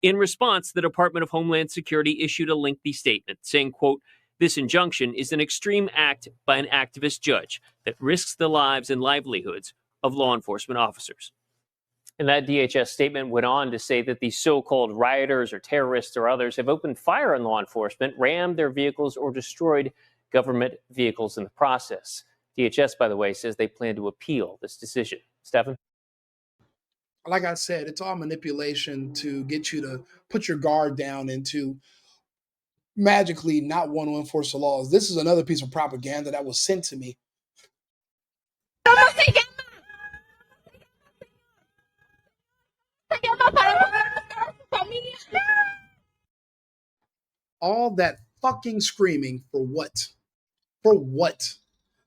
In response, the Department of Homeland Security issued a lengthy statement saying, quote, "This injunction is an extreme act by an activist judge that risks the lives and livelihoods of law enforcement officers." And that DHS statement went on to say that these so-called rioters or terrorists or others have opened fire on law enforcement, rammed their vehicles, or destroyed government vehicles in the process. DHS, by the way, says they plan to appeal this decision. Stefan? Like I said, it's all manipulation to get you to put your guard down and to magically not want to enforce the laws. This is another piece of propaganda that was sent to me. All that fucking screaming for what? For what?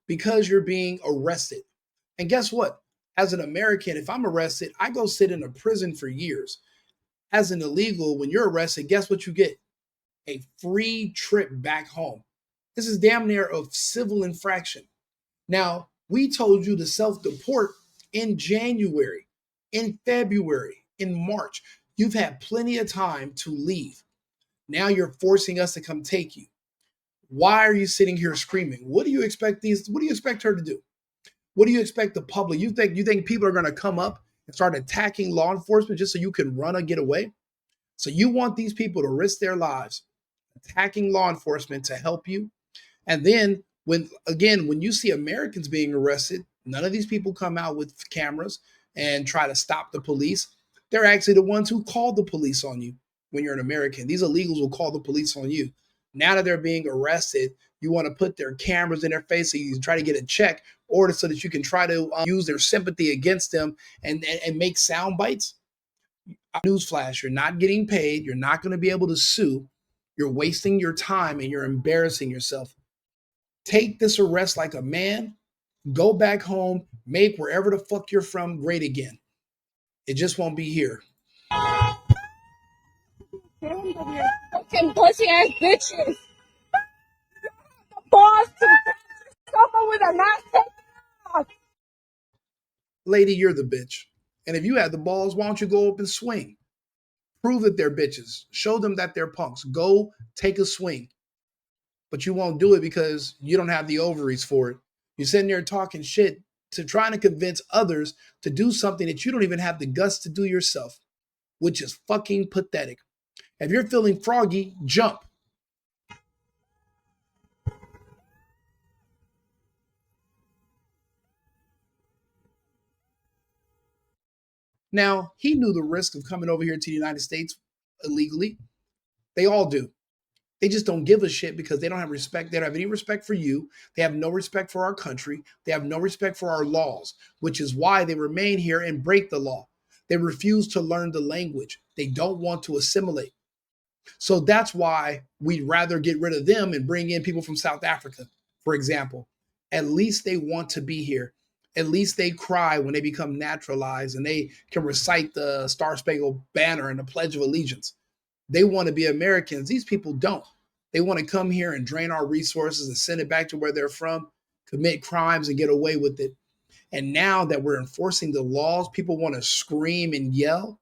Because you're being arrested. And guess what? As an American, if I'm arrested, I go sit in a prison for years. As an illegal, when you're arrested, guess what you get? A free trip back home. This is damn near a civil infraction. Now, we told you to self-deport in January, in February, in March. You've had plenty of time to leave. Now you're forcing us to come take you. Why are you sitting here screaming? What do you expect her to do? What do you expect the public? You think people are going to come up and start attacking law enforcement just so you can run or get away? So you want these people to risk their lives attacking law enforcement to help you? And then when you see Americans being arrested, none of these people come out with cameras and try to stop the police. They're actually the ones who call the police on you when you're an American. These illegals will call the police on you. Now that they're being arrested, you want to put their cameras in their face so you can try to get a check, or so that you can try to use their sympathy against them and make sound bites. Newsflash, you're not getting paid. You're not going to be able to sue. You're wasting your time and you're embarrassing yourself. Take this arrest like a man, go back home, make wherever the fuck you're from great again. It just won't be here. Fucking pussy ass bitches. Boss to someone with a knife. Lady, you're the bitch. And if you had the balls, why don't you go up and swing? Prove that they're bitches. Show them that they're punks. Go take a swing. But you won't do it because you don't have the ovaries for it. You're sitting there talking shit to trying to convince others to do something that you don't even have the guts to do yourself, which is fucking pathetic. If you're feeling froggy, jump. Now, he knew the risk of coming over here to the United States illegally. They all do. They just don't give a shit because they don't have respect. They don't have any respect for you. They have no respect for our country. They have no respect for our laws, which is why they remain here and break the law. They refuse to learn the language. They don't want to assimilate. So that's why we'd rather get rid of them and bring in people from South Africa, for example. At least they want to be here. At least they cry when they become naturalized and they can recite the Star Spangled Banner and the Pledge of Allegiance. They want to be Americans. These people don't. They want to come here and drain our resources and send it back to where they're from, commit crimes and get away with it. And now that we're enforcing the laws, people want to scream and yell.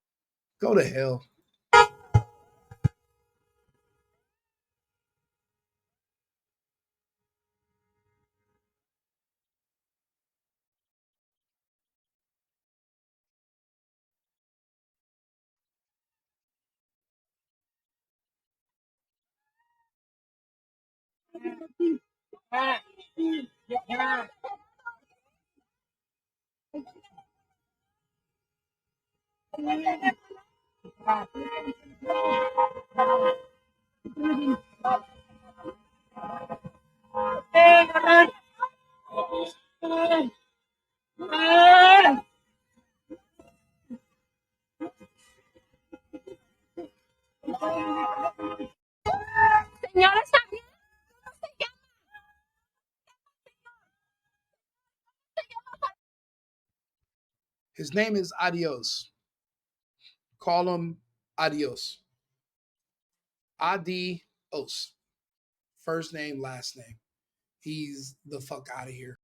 Go to hell. Señora, está bien. His name is Adios. Call him Adios. Adios. First name, last name. He's the fuck out of here.